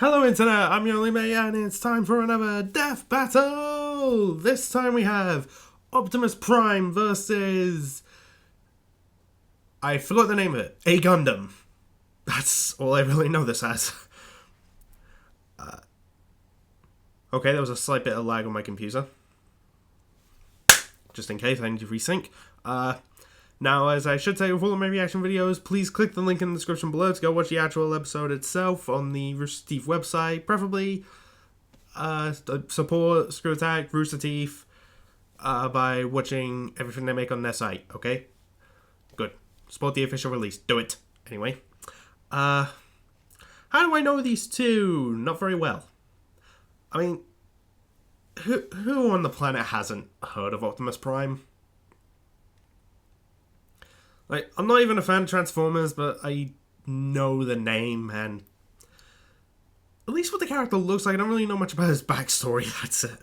Hello Internet, I'm your only mate and it's time for another death battle! This time we have Optimus Prime versus... I forgot the name of it. A Gundam. That's all I really know this as. Okay, there was a slight bit of lag on my computer. Just in case, I need to resync. Now, as I should say with all of my reaction videos, please click the link in the description below to go watch the actual episode itself on the Rooster Teeth website. Preferably, support Screw Attack, Rooster Teeth, by watching everything they make on their site, okay? Good. Support the official release. Do it. Anyway. How do I know these two? Not very well. I mean, who on the planet hasn't heard of Optimus Prime? Like, I'm not even a fan of Transformers, but I know the name, and at least what the character looks like, I don't really know much about his backstory, that's it.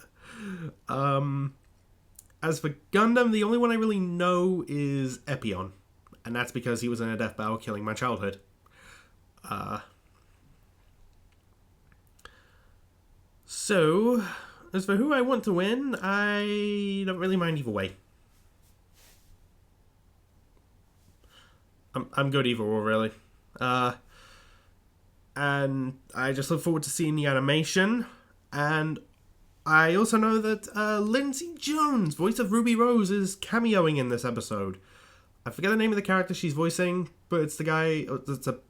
As for Gundam, the only one I really know is Epion, and that's because he was in a death battle killing my childhood. So, as for who I want to win, I don't really mind either way. I'm good either or, really. And I just look forward to seeing the animation. And I also know that Lindsay Jones, voice of Ruby Rose, is cameoing in this episode. I forget the name of the character she's voicing, but it's the guy, it's a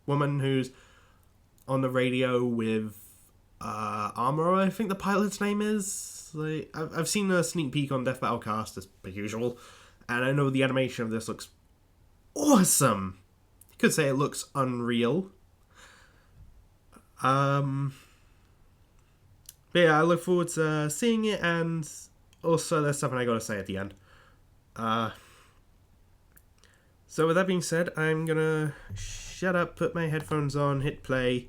woman who's on the radio with Armor, I think the pilot's name is. Like, I've seen a sneak peek on Death Battle Cast, as per usual, and I know the animation of this looks awesome. You could say it looks unreal. But yeah, I look forward to seeing it, and also there's something I gotta say at the end. So with that being said, I'm gonna shut up, put my headphones on, hit play,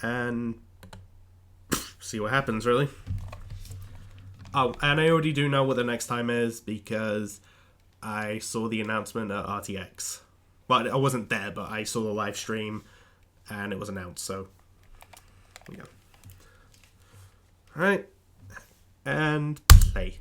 and see what happens, really. Oh, and I already do know what the next time is, because I saw the announcement at RTX. But I wasn't there, but I saw the live stream, and it was announced, so there we go. Alright, and play.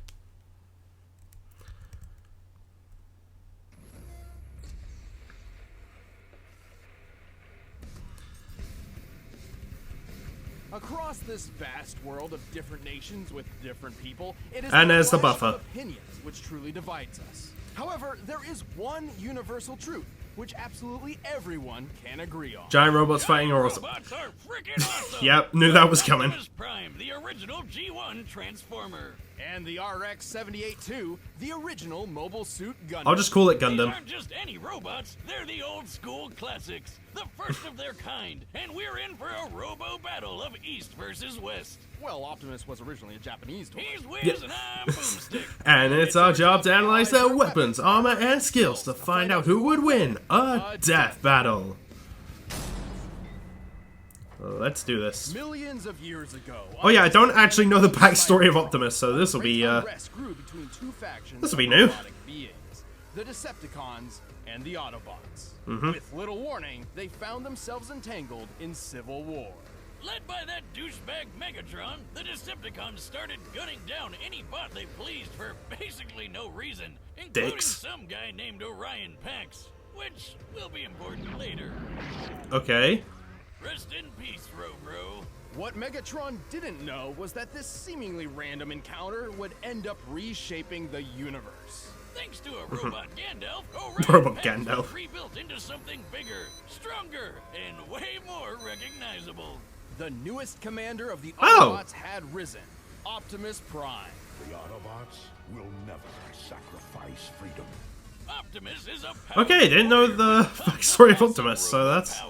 Across this vast world of different nations with different people, it is and there's the clash buffer. of opinions which truly divides us. However, there is one universal truth which absolutely everyone can agree on. Giant robots fighting are awesome. Robots are freaking awesome. Yep, knew that was coming. Optimus Prime, the original G1 Transformer. And the RX-78-2, the original Mobile Suit Gundam. I'll just call it These Gundam. aren't just any robots, they're the old school classics, the first of their kind, and we're in for a robo battle of East versus West. Well, Optimus was originally a Japanese toy. He's Wiz and I'm Boomstick. And it's our job to analyze their weapons, armor, and skills to find out who would win a death battle. Let's do this. Millions of years ago. Oh yeah, I don't actually know the backstory of Optimus, so this will be new. The Decepticons and the Autobots. Mm-hmm. With little warning, they found themselves entangled in civil war. Led by that douchebag Megatron, the Decepticons started gunning down any bot they pleased for basically no reason, including Dicks. some guy named Orion Pax, which will be important later. Okay. Rest in peace, Robro. What Megatron didn't know was that this seemingly random encounter would end up reshaping the universe. Thanks to a robot Gandalf, Robot Orion Pax Gandalf. was rebuilt into something bigger, stronger, and way more recognizable. The newest commander of the Oh. Autobots had risen, Optimus Prime. The Autobots will never sacrifice freedom. Optimus is a Okay, didn't know the backstory of Optimus, so that's...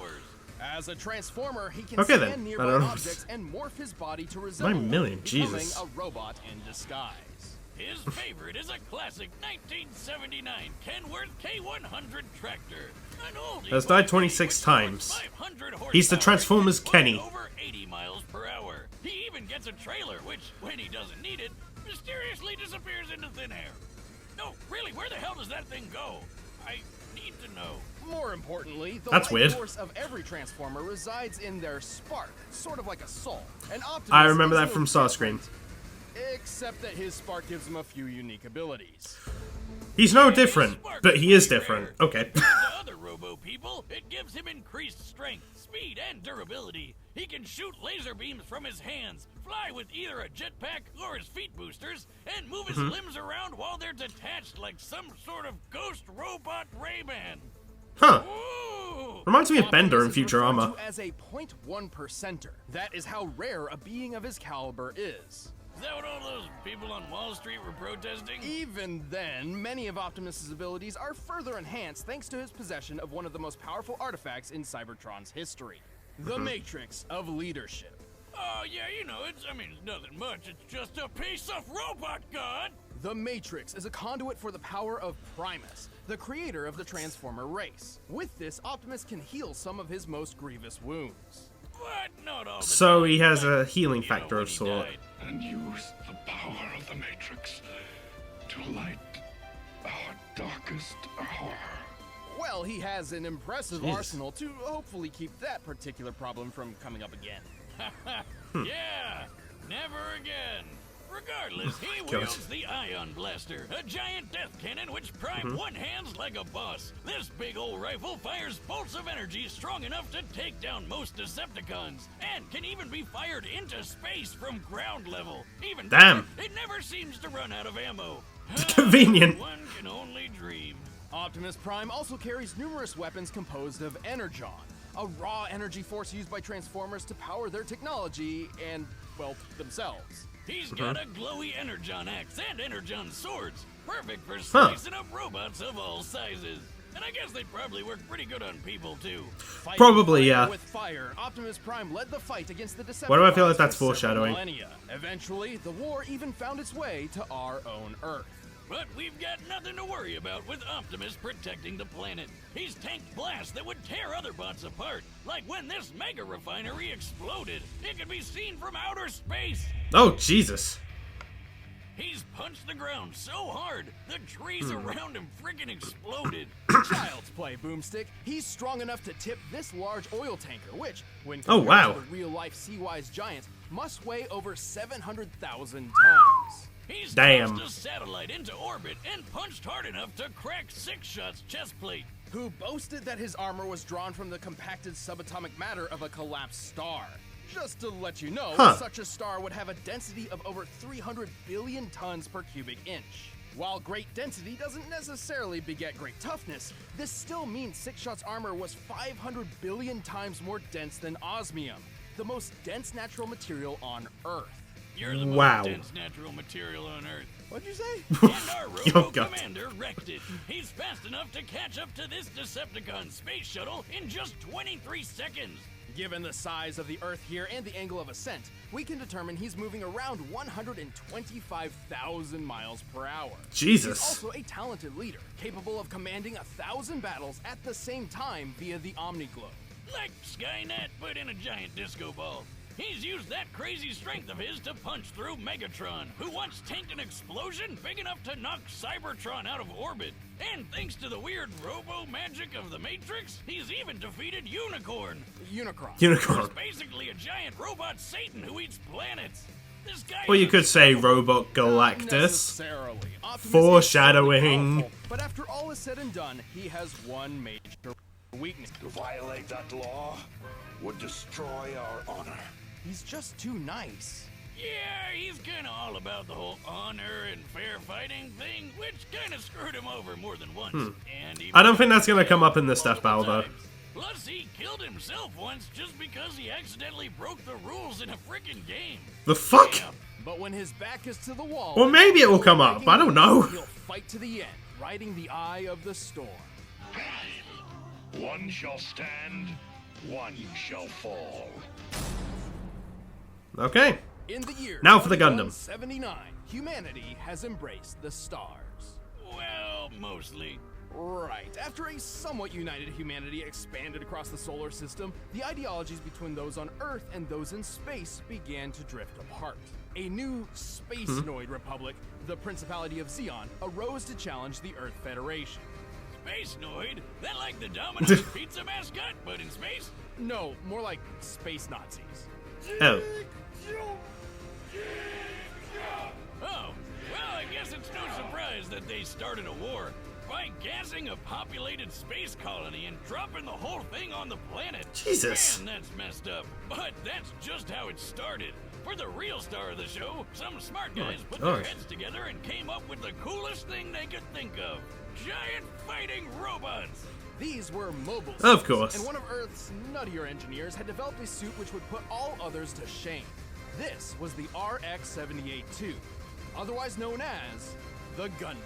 As a transformer, he can Okay, scan then. nearby I don't know. objects and morph his body to resemble one, million, becoming Jesus. a robot in disguise. His favorite is a classic 1979 Kenworth K100 tractor. An oldie Has died 26 times. 500 He's the horsepower Transformers and Kenny. Over 80 miles per hour. He even gets a trailer, which, when he doesn't need it, mysteriously disappears into thin air. No, really, where the hell does that thing go? I need to know. More importantly, the That's life weird. force of every Transformer resides in their spark, sort of like a soul. And Optimus I remember is that no from Starscream. different, except that his spark gives him a few unique abilities. He's no different, but he is different. Okay. To other robo people, it gives him increased strength, speed, and durability. He can shoot laser beams from his hands, fly with either a jetpack or his feet boosters, and move his limbs around while they're detached like some sort of ghost robot Rayman. Huh. Ooh. Reminds me of Bender in Optimus is referred Futurama. to as a 0.1%er. That is how rare a being of his caliber is. Is that what all those people on Wall Street were protesting? Even then, many of Optimus's abilities are further enhanced thanks to his possession of one of the most powerful artifacts in Cybertron's history. The Matrix of Leadership. Oh, yeah, you know, it's nothing much. It's just a piece of robot god. The Matrix is a conduit for the power of Primus, the creator of the Transformer race. With this, Optimus can heal some of his most grievous wounds. But not all the So time. he has a healing You know, factor when of he sort. died. And use the power of the Matrix to light our darkest hour. Well, he has an impressive Jeez. arsenal to hopefully keep that particular problem from coming up again. Yeah, never again. Regardless, he God. wields the Ion Blaster, a giant death cannon which Prime one-hands like a boss. This big old rifle fires bolts of energy strong enough to take down most Decepticons, and can even be fired into space from ground level. Even Damn. better, it never seems to run out of ammo. Convenient. One can only dream. Optimus Prime also carries numerous weapons composed of Energon, a raw energy force used by Transformers to power their technology and, well, themselves. He's got a glowy Energon axe and Energon swords, perfect for slicing up robots of all sizes. And I guess they probably work pretty good on people too. Fighting Probably, fire yeah. With fire, Optimus Prime led the fight against the Decepticons. Why do I feel like that's for several foreshadowing? millennia. Eventually, the war even found its way to our own Earth. But we've got nothing to worry about with Optimus protecting the planet. He's tanked blasts that would tear other bots apart, like when this mega refinery exploded. It could be seen from outer space. Oh, Jesus. He's punched the ground so hard, the trees around him friggin' exploded. Child's play, Boomstick. He's strong enough to tip this large oil tanker, which, when Oh, compared wow. to the real-life Sea-Wise giant, must weigh over 700,000 tons. He's Damn. tossed a satellite into orbit and punched hard enough to crack Six Shot's chest plate. Who boasted that his armor was drawn from the compacted subatomic matter of a collapsed star. Just to let you know, such a star would have a density of over 300 billion tons per cubic inch. While great density doesn't necessarily beget great toughness, this still means Six Shot's armor was 500 billion times more dense than osmium, the most dense natural material on Earth. You're the Wow. most dense natural material on Earth. What'd you say? And our Oh, Robo God. Commander wrecked it. He's fast enough to catch up to this Decepticon space shuttle in just 23 seconds. Given the size of the Earth here and the angle of ascent, we can determine he's moving around 125,000 miles per hour. Jesus. He's also a talented leader, capable of commanding 1,000 battles at the same time via the Omniglobe. Like Skynet, but in a giant disco ball. He's used that crazy strength of his to punch through Megatron, who once tanked an explosion big enough to knock Cybertron out of orbit. And thanks to the weird robo-magic of the Matrix, he's even defeated Unicorn. Unicron. Unicorn. He's basically a giant robot Satan who eats planets. This guy Well, you is could say unstoppable. Robot Not Galactus. necessarily. Optimus is Foreshadowing. certainly powerful, but after all is said and done, he has one major weakness. To violate that law would destroy our honor. He's just too nice. Yeah, he's kinda all about the whole honor and fair fighting thing, which kinda screwed him over more than once. And he I don't think that's gonna come up in this death battle, though. times. Plus, he killed himself once just because he accidentally broke the rules in a frickin' game. The fuck? Damn. But when his back is to the wall, Well, maybe it will come up. I don't know. He'll fight to the end, riding the eye of the storm. One shall stand, one shall fall. Okay. In the year Now for the Gundam. 79, humanity has embraced the stars. Well, mostly. Right. After a somewhat united humanity expanded across the solar system, the ideologies between those on Earth and those in space began to drift apart. A new space-noid republic, the Principality of Zeon, arose to challenge the Earth Federation. Space Noid? That like the Domino's pizza mascot, but in space? No, more like space Nazis. Oh. Oh, well, I guess it's no surprise that they started a war by gassing a populated space colony and dropping the whole thing on the planet. Jesus. Man, that's messed up. But that's just how it started. For the real star of the show, some smart guys put their heads together and came up with the coolest thing they could think of. Giant fighting robots. These were mobile suits, Of course. and one of Earth's nuttier engineers had developed a suit which would put all others to shame. This was the RX-78-2, otherwise known as the Gundam.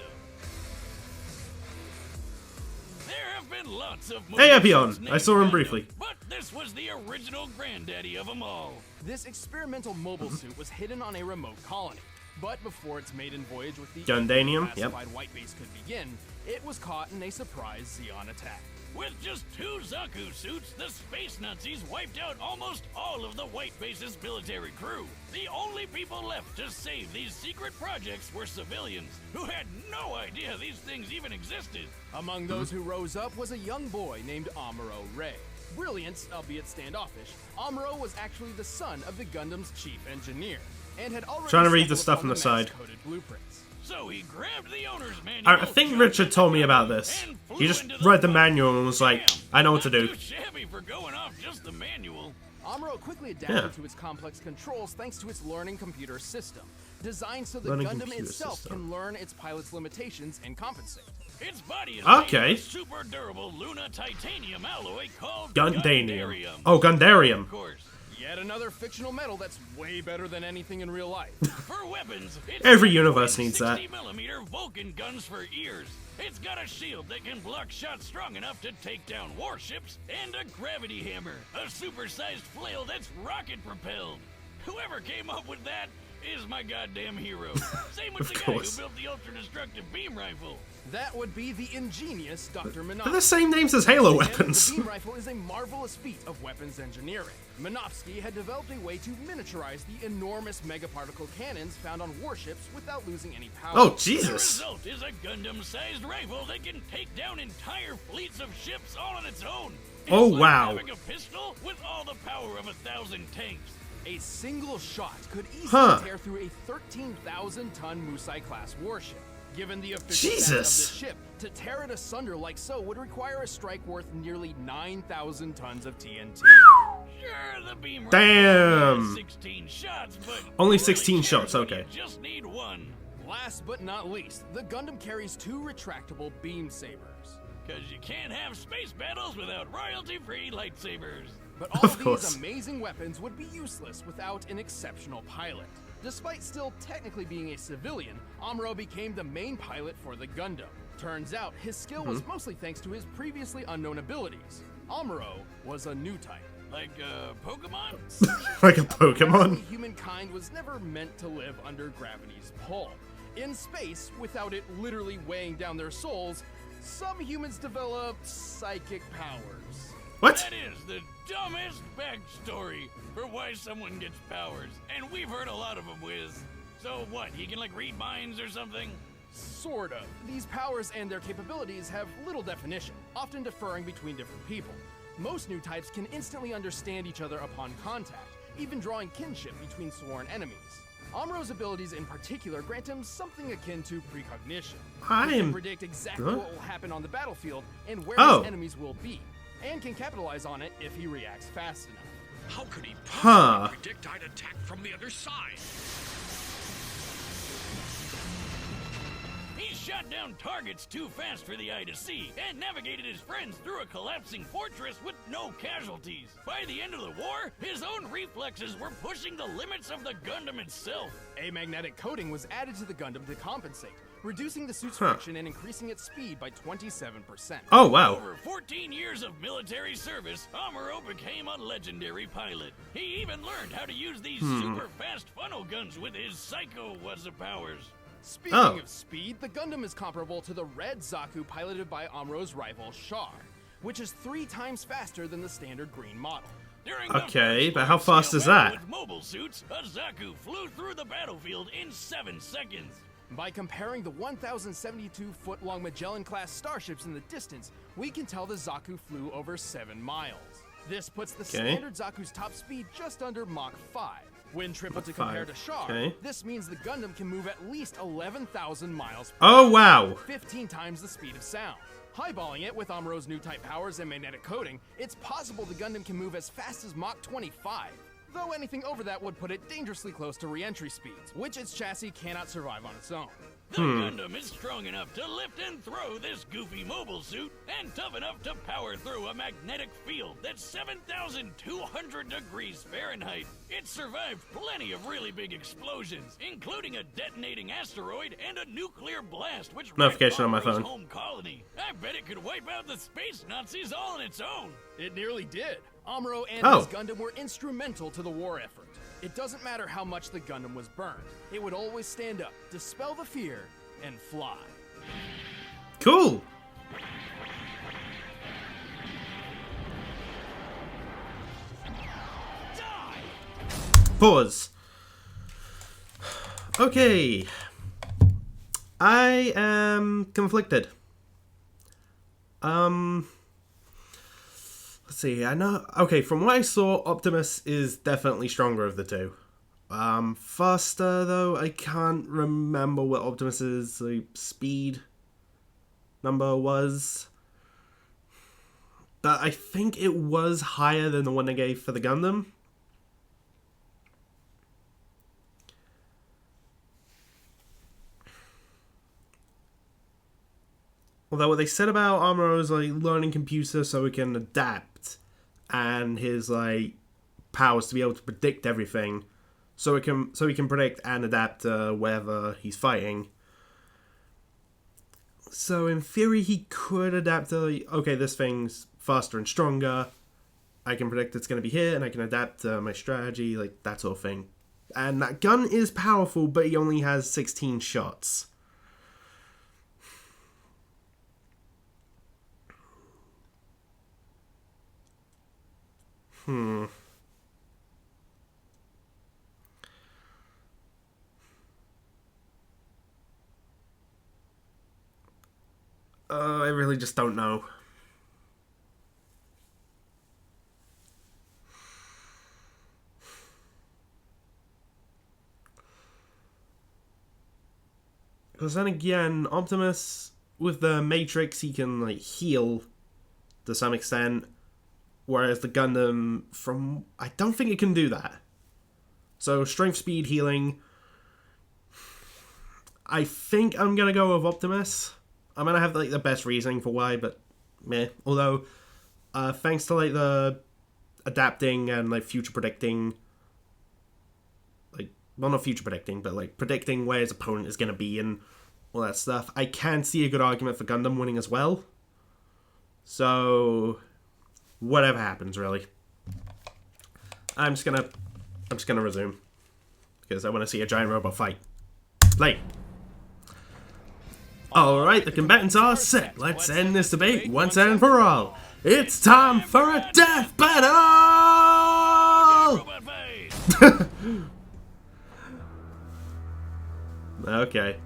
There have been lots of Hey, movies Epion. since I saw him named briefly. Gundam, but this was the original granddaddy of them all. This experimental mobile suit was hidden on a remote colony, but before its maiden voyage with the Gundanium, yep. classified white base could begin, it was caught in a surprise Zeon attack. With just 2 Zaku suits, the space Nazis wiped out almost all of the White Base's military crew. The only people left to save these secret projects were civilians, who had no idea these things even existed. Among those who rose up was a young boy named Amuro Ray. Brilliant, albeit standoffish, Amuro was actually the son of the Gundam's chief engineer, and had already Trying to read the stumbled stuff upon on the side. mass-coded blueprints. So he grabbed the owner's manual. I think Richard told me about this. He just read the manual and was like, I know what to do. Too shabby for going off just the manual. Amuro quickly adapted to its complex controls thanks to its learning computer system, designed so the Learning Gundam computer itself system. can learn its pilot's limitations and compensate. Its body is Okay. made of super durable Luna titanium alloy called Gundanium. Oh, Gundarium. Of course. Yet another fictional metal that's way better than anything in real life. For weapons, it's Every got universe needs that. 60mm Vulcan guns for ears. It's got a shield that can block shots strong enough to take down warships, and a gravity hammer, a supersized flail that's rocket propelled. Whoever came up with that is my goddamn hero. Same with Of the guy course. who built the ultra-destructive beam rifle. That would be the ingenious Dr. They're the Minovsky. same names as Halo And weapons. The beam rifle is a marvelous feat of weapons engineering. Minovsky had developed a way to miniaturize the enormous megaparticle cannons found on warships without losing any power. Oh, The Jesus. result is a Gundam-sized rifle that can take down entire fleets of ships all on its own. It's Oh, like wow. having a pistol with all the power of 1,000 tanks. A single shot could easily Huh. tear through a 13,000-ton Musai-class warship. Given the official Jesus. status of the ship, to tear it asunder like so would require a strike worth nearly 9,000 tons of TNT. Sure, the beam rifle Damn. has 16 shots, but Only really 16 cares shots, when okay. You just need one. Last but not least, the Gundam carries 2 retractable beam sabers. Cause you can't have space battles without royalty-free lightsabers. But all Of of course. these amazing weapons would be useless without an exceptional pilot. Despite still technically being a civilian, Amuro became the main pilot for the Gundam. Turns out, his skill was mostly thanks to his previously unknown abilities. Amuro was a new type. Like, Pokemon? Like a Apparently, Pokemon. humankind was never meant to live under gravity's pull. In space, without it literally weighing down their souls, some humans developed psychic powers. What? That is the dumbest backstory for why someone gets powers. And we've heard a lot of them, Wiz. So what, he can like read minds or something? Sort of. These powers and their capabilities have little definition, often differing between different people. Most new types can instantly understand each other upon contact, even drawing kinship between sworn enemies. Amuro's abilities in particular grant him something akin to precognition. He can I'm... predict exactly Huh? what will happen on the battlefield and where Oh. his enemies will be, and can capitalize on it if he reacts fast enough. How could he Huh. possibly predict I'd attack from the other side? He shot down targets too fast for the eye to see, and navigated his friends through a collapsing fortress with no casualties. By the end of the war, his own reflexes were pushing the limits of the Gundam itself. A magnetic coating was added to the Gundam to compensate, reducing the suit's friction and increasing its speed by 27%. Oh, wow. Over 14 years of military service, Amuro became a legendary pilot. He even learned how to use these super fast funnel guns with his Psycho powers. Speaking Oh. of speed, the Gundam is comparable to the red Zaku piloted by Amuro's rival Char, which is 3 times faster than the standard green model. During the Okay, first but how large-scale fast is battle that? With mobile suits, a Zaku flew through the battlefield in 7 seconds. By comparing the 1,072-foot-long Magellan-class starships in the distance, we can tell the Zaku flew over 7 miles. This puts the standard Zaku's top speed just under Mach 5. When tripled to compare to Char, this means the Gundam can move at least 11,000 miles per hour, wow. 15 times the speed of sound. Highballing it with Amuro's new type powers and magnetic coating, it's possible the Gundam can move as fast as Mach 25. Though anything over that would put it dangerously close to re-entry speeds, which its chassis cannot survive on its own. The Gundam is strong enough to lift and throw this goofy mobile suit, and tough enough to power through a magnetic field that's 7,200 degrees Fahrenheit. It survived plenty of really big explosions, including a detonating asteroid and a nuclear blast, which notification on my Amuro's phone. home colony. I bet it could wipe out the space Nazis all on its own. It nearly did. Amuro and his Gundam were instrumental to the war effort. It doesn't matter how much the Gundam was burned. It would always stand up, dispel the fear, and fly. Cool. Pause. Okay. I am conflicted. Let's see, I know... Okay, from what I saw, Optimus is definitely stronger of the two. Faster, though, I can't remember what Optimus's speed number was. But I think it was higher than the one they gave for the Gundam. Although what they said about Amuro's learning computer so he can adapt, and his powers to be able to predict everything, so he can predict and adapt wherever he's fighting. So in theory, he could adapt to okay, this thing's faster and stronger. I can predict it's going to be here, and I can adapt my strategy, that sort of thing. And that gun is powerful, but he only has 16 shots. I really just don't know. Because then again, Optimus, with the Matrix, he can, heal to some extent. Whereas the Gundam, I don't think it can do that. So, strength, speed, healing. I think I'm going to go with Optimus. I'm going to have, the best reasoning for why, but meh. Although, thanks to, the adapting and, future predicting. Well, not future predicting, but, predicting where his opponent is going to be and all that stuff. I can see a good argument for Gundam winning as well. So... whatever happens, really. I'm just gonna resume. Because I want to see a giant robot fight. Play! Alright, the combatants are set. Let's end this debate once and for all. It's time for a death battle! Okay.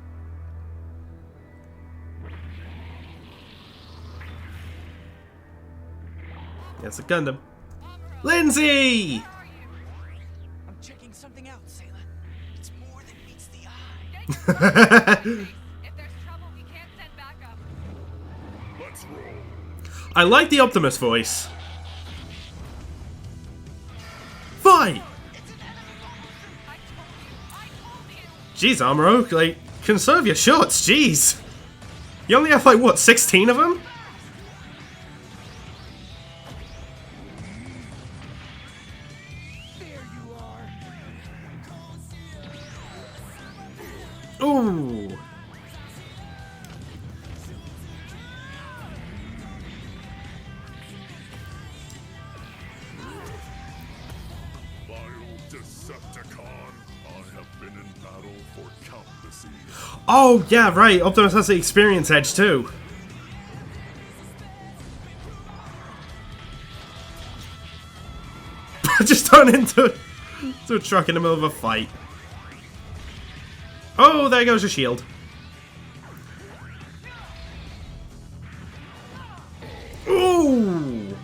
It's a Gundam. Lindsay! I'm checking something out, Sayla. It's more than meets the eye. If there's trouble, we can't send backup. Let's roll. I like the Optimus voice. Fight! I told you. Jeez, Amuro, conserve your shots, jeez. You only have, what, 16 of them? Ooh. Decepticon, I have been in battle for countless years. Oh, yeah, right. Optimus has the experience edge, too. Just turn into a truck in the middle of a fight. Oh, there goes your shield. Ooh!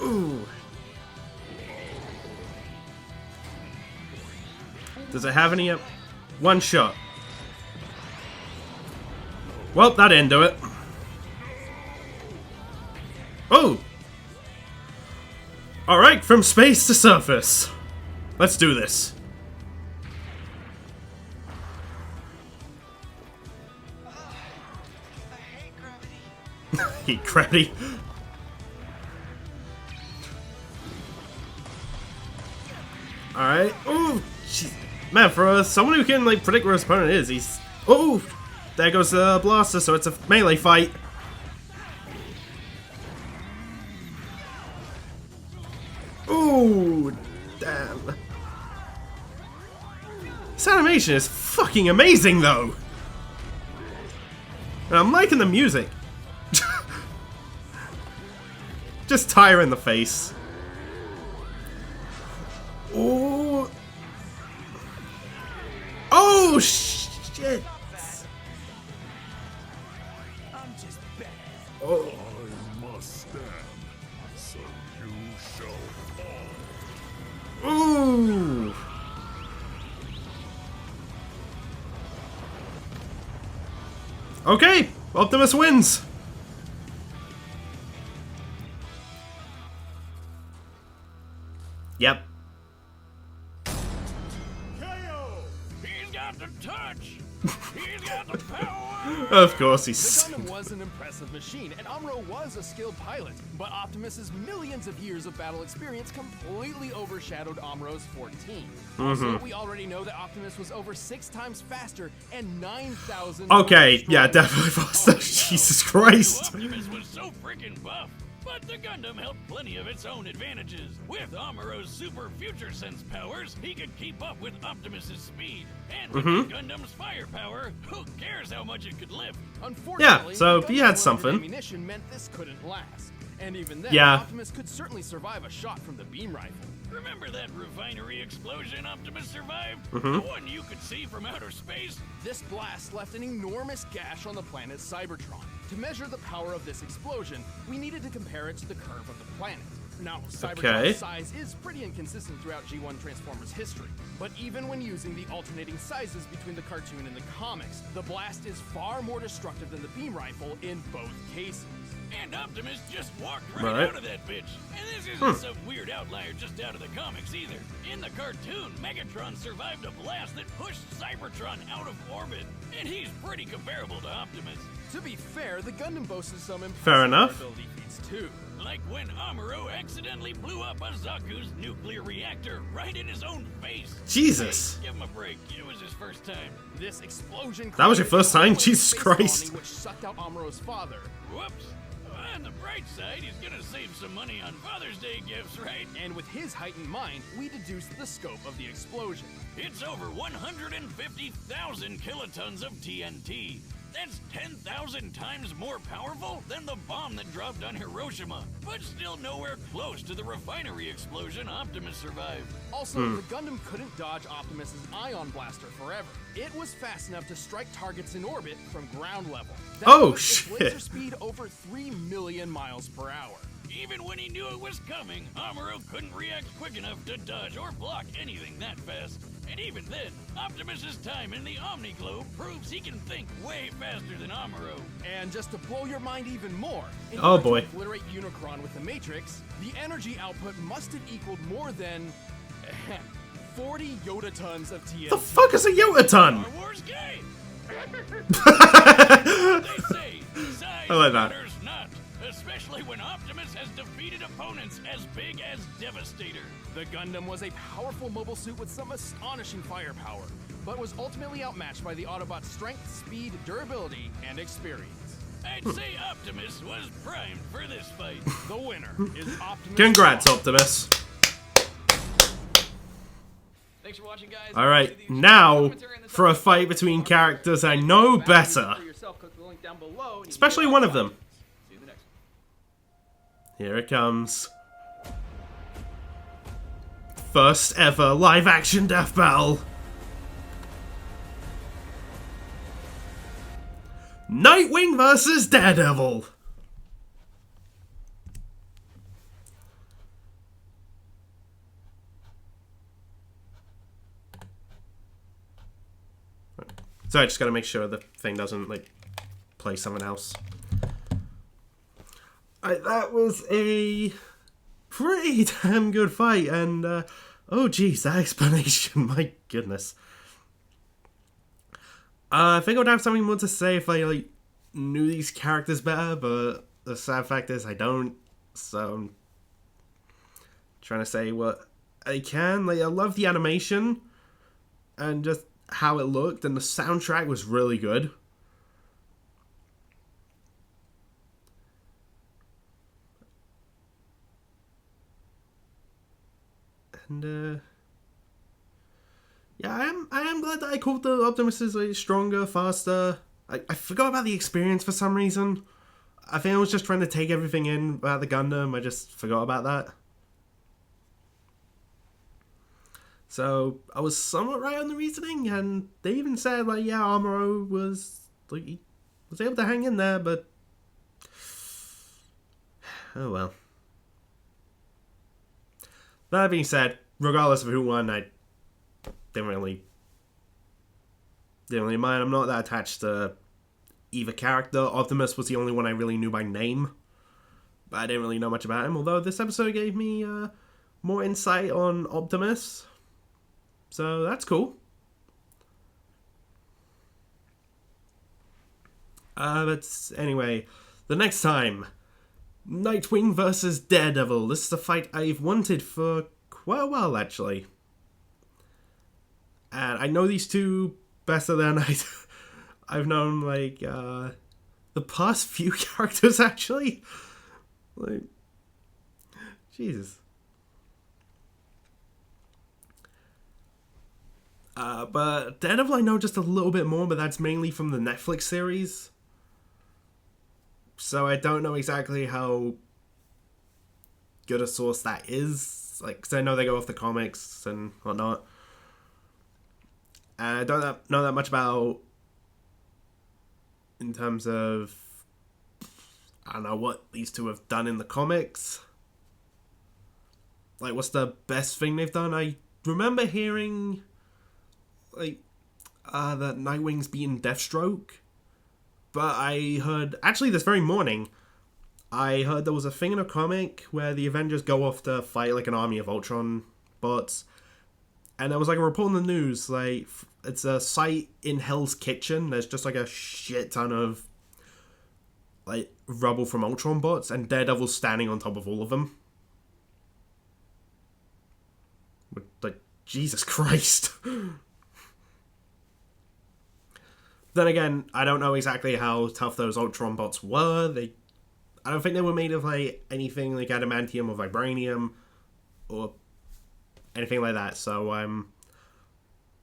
Ooh. Does it have any? One shot. Well, that didn't do it. Oh! Alright, from space to surface. Let's do this. I hate gravity. Hate gravity. Alright. Oh, jeez. Man, for someone who can like predict where his opponent is, he's... Oh! There goes the blaster, so it's a melee fight. Ooh! Damn. This animation is fucking amazing, though! And I'm liking the music. Just tire in the face. Oh! Oh, shit! I'm just bad. Oh. I must stand, so you shall fall. Ooh! Okay, Optimus wins. Yep. He's got the touch. He's got the power. Of course The he's... Gundam was an impressive machine, and Amuro was a skilled pilot, but Optimus's millions of years of battle experience completely overshadowed Amuro's 14. Also, we already know that Optimus was over 6 times faster and 9,000 Okay, times yeah, stronger. definitely faster. Jesus Christ. Optimus was so freaking buff, but the Gundam held plenty of its own advantages. With Amuro's super future sense powers, he could keep up with Optimus's speed. And with the Gundam's firepower, who cares how much it could lift? Unfortunately, Yeah, so the he Gundam's had limited something. ammunition meant this couldn't last. And even then, Yeah. Optimus could certainly survive a shot from the beam rifle. Remember that refinery explosion Optimus survived? The one you could see from outer space? This blast left an enormous gash on the planet Cybertron. To measure the power of this explosion, we needed to compare it to the curve of the planet. Now, Cybertron's Okay. size is pretty inconsistent throughout G1 Transformers history, but even when using the alternating sizes between the cartoon and the comics, the blast is far more destructive than the beam rifle in both cases. And Optimus just walked right Right. out of that bitch. And this isn't some weird outlier just out of the comics either. In the cartoon, Megatron survived a blast that pushed Cybertron out of orbit. And he's pretty comparable to Optimus. To be fair, the Gundam boasted some impressive Fair enough. durability feats too. Like when Amuro accidentally blew up a Zaku's nuclear reactor right in his own face. Jesus. Hey, give him a break. It was his first time. This explosion. That was your first time? created Jesus space Christ. bonding, which sucked out Amuro's father. Whoops. On the bright side, he's gonna save some money on Father's Day gifts, right? And with his heightened mind, we deduced the scope of the explosion. It's over 150,000 kilotons of TNT. That's 10,000 times more powerful than the bomb that dropped on Hiroshima, but still nowhere close to the refinery explosion Optimus survived. Also, the Gundam couldn't dodge Optimus's ion blaster forever. It was fast enough to strike targets in orbit from ground level. That Oh, pushed its shit. laser speed over 3 million miles per hour. Even when he knew it was coming, Amuro couldn't react quick enough to dodge or block anything that fast. And even then, Optimus's time in the Omni-Globe proves he can think way faster than Amuro. And just to blow your mind even more, in Oh, order boy. to obliterate Unicron with the Matrix, the energy output must have equaled more than 40 yotatons of TNT. The fuck is a Yotaton? Star Wars gay! They say size I like that. matters not, especially when Optimus has defeated opponents as big as Devastator. The Gundam was a powerful mobile suit with some astonishing firepower, but was ultimately outmatched by the Autobot's strength, speed, durability, and experience. I'd say Optimus was primed for this fight. The winner is Optimus Congrats, Prime. Optimus. Thanks for watching, guys. Alright, now for a fight between characters I know better. For yourself, click the link down below, and you can Especially get one of them. See you in the next one. Here it comes. First ever live action death battle. Nightwing versus Daredevil. So I just gotta make sure the thing doesn't, like, play something else. That was a pretty damn good fight, and, oh geez, that explanation, my goodness. I think I would have something more to say if I, like, knew these characters better, but the sad fact is I don't, so I'm trying to say what I can. Like, I love the animation, and just how it looked, and the soundtrack was really good. And yeah, I am glad that I called the Optimus like stronger, faster. I forgot about the experience for some reason. I think I was just trying to take everything in about the Gundam. I just forgot about that. So I was somewhat right on the reasoning, and they even said like, yeah, Amuro was like he was able to hang in there, but oh well. That being said, regardless of who won, I didn't really mind. I'm not that attached to either character. Optimus was the only one I really knew by name, but I didn't really know much about him. Although this episode gave me more insight on Optimus, so that's cool. But anyway, the next time, Nightwing versus Daredevil. This is a fight I've wanted for quite a while, actually. And I know these two better than I've known, like, the past few characters, actually. Like, Jesus. But Daredevil I know just a little bit more, but that's mainly from the Netflix series. So I don't know exactly how good a source that is. Like, because I know they go off the comics and whatnot. And I don't know that much about, in terms of, I don't know what these two have done in the comics. Like, what's the best thing they've done? I remember hearing, like, that Nightwing's beaten Deathstroke. But I heard, actually this very morning, I heard there was a thing in a comic where the Avengers go off to fight like an army of Ultron bots. And there was like a report in the news, like, it's a site in Hell's Kitchen. There's just like a shit ton of like rubble from Ultron bots, and Daredevil's standing on top of all of them. Like, Jesus Christ. Then again, I don't know exactly how tough those Ultron bots were. I don't think they were made of like anything like adamantium or vibranium or anything like that. So I'm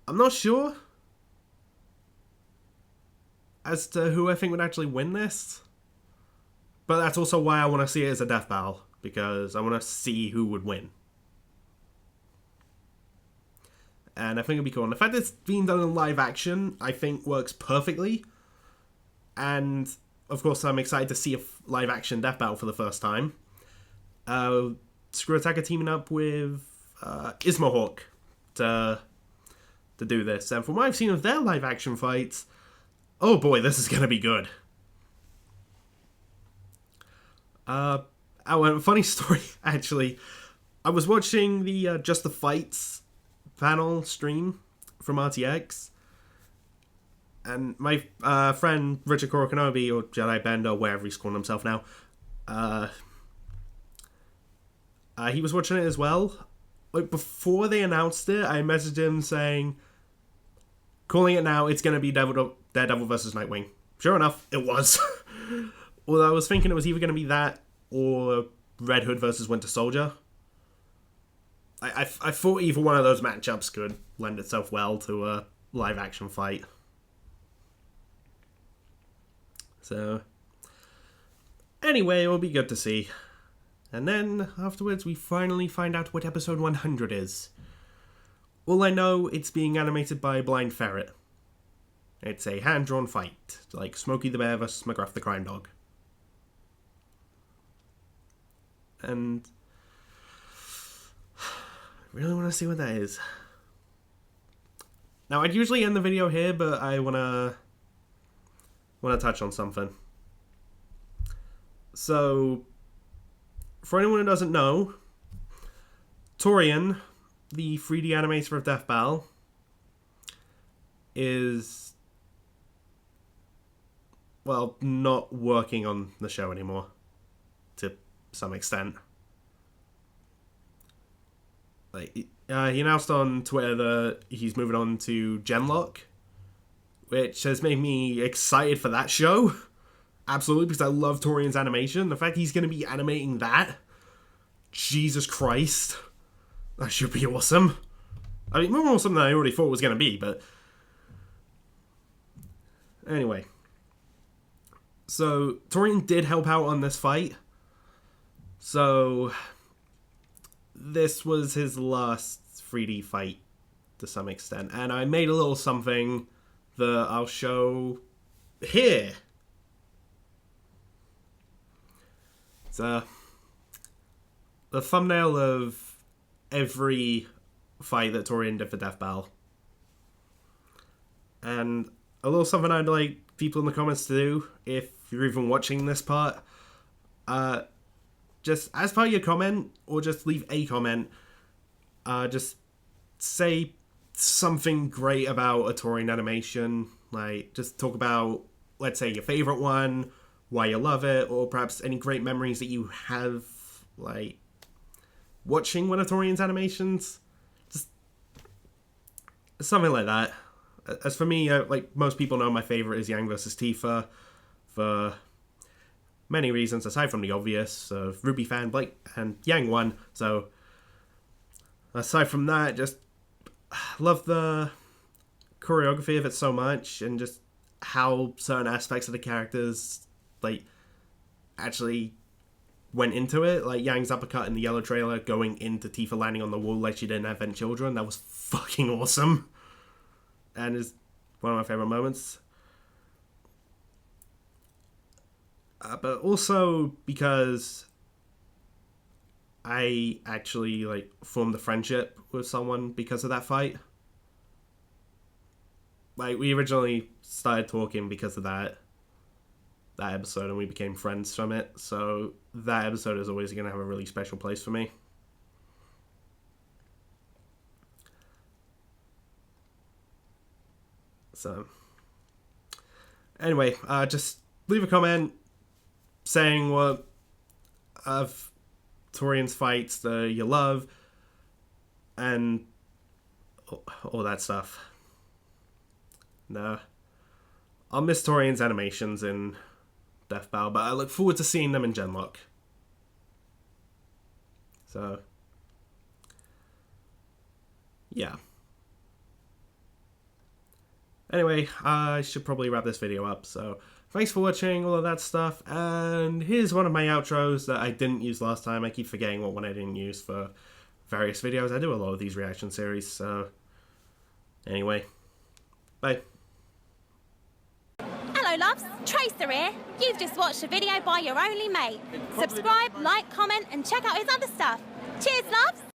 not sure as to who I think would actually win this. But that's also why I want to see it as a death battle, because I want to see who would win. And I think it'd be cool. And the fact that it's being done in live action, I think works perfectly. And, of course, I'm excited to see a live action death battle for the first time. Screw Attacker teaming up with Ismahawk to do this. And from what I've seen of their live action fights, oh boy, this is going to be good. A funny story, actually. I was watching the Just the Fights panel stream from RTX, and my friend Richard Korokanobi, or Jedi Bender, wherever he's calling himself now, he was watching it as well. Like, before they announced it, I messaged him saying, calling it now, it's going to be Daredevil versus Nightwing. Sure enough, it was. Although I was thinking it was either going to be that or Red Hood versus Winter Soldier. I thought either one of those matchups could lend itself well to a live action fight. So, anyway, it'll be good to see. And then, afterwards, we finally find out what episode 100 is. All I know, it's being animated by a blind ferret. It's a hand-drawn fight, like Smokey the Bear vs. McGruff the Crime Dog. And I really want to see what that is. Now, I'd usually end the video here, but I wanna touch on something. So, for anyone who doesn't know, Torian, the 3D animator of Death Battle, is, well, not working on the show anymore, to some extent. Like, he announced on Twitter that he's moving on to Genlock, which has made me excited for that show. Absolutely, because I love Torian's animation. The fact he's going to be animating that, Jesus Christ, that should be awesome. I mean, more awesome than I already thought it was going to be, but anyway. So, Torian did help out on this fight. So, this was his last 3D fight to some extent. And I made a little something that I'll show here. It's the thumbnail of every fight that Torian did for Death Battle. And a little something I'd like people in the comments to do, if you're even watching this part, just as part of your comment, or just leave a comment, just say something great about a Torian animation. Like, just talk about, let's say, your favorite one, why you love it, or perhaps any great memories that you have, like, watching one of Torian's animations. Just something like that. As for me, like most people know, my favorite is Yang vs. Tifa, for many reasons, aside from the obvious of Ruby fan, Blake, and Yang won. So, aside from that, just love the choreography of it so much, and just how certain aspects of the characters, like, actually went into it. Like Yang's uppercut in the yellow trailer going into Tifa landing on the wall like she didn't have any children. That was fucking awesome. And is one of my favorite moments. But also because I actually, like, formed a friendship with someone because of that fight. Like, we originally started talking because of that episode, and we became friends from it. So that episode is always going to have a really special place for me. So, anyway, just leave a comment saying what of Torian's fights that you love, and all that stuff. No, I'll miss Torian's animations in Death Battle, but I look forward to seeing them in Genlock. So, yeah. Anyway, I should probably wrap this video up, so thanks for watching all of that stuff, and here's one of my outros that I didn't use last time. I keep forgetting what one I didn't use for various videos. I do a lot of these reaction series, so anyway, bye. Hello loves, Tracer here. You've just watched a video by your only mate. Subscribe, like, comment and check out his other stuff. Cheers loves!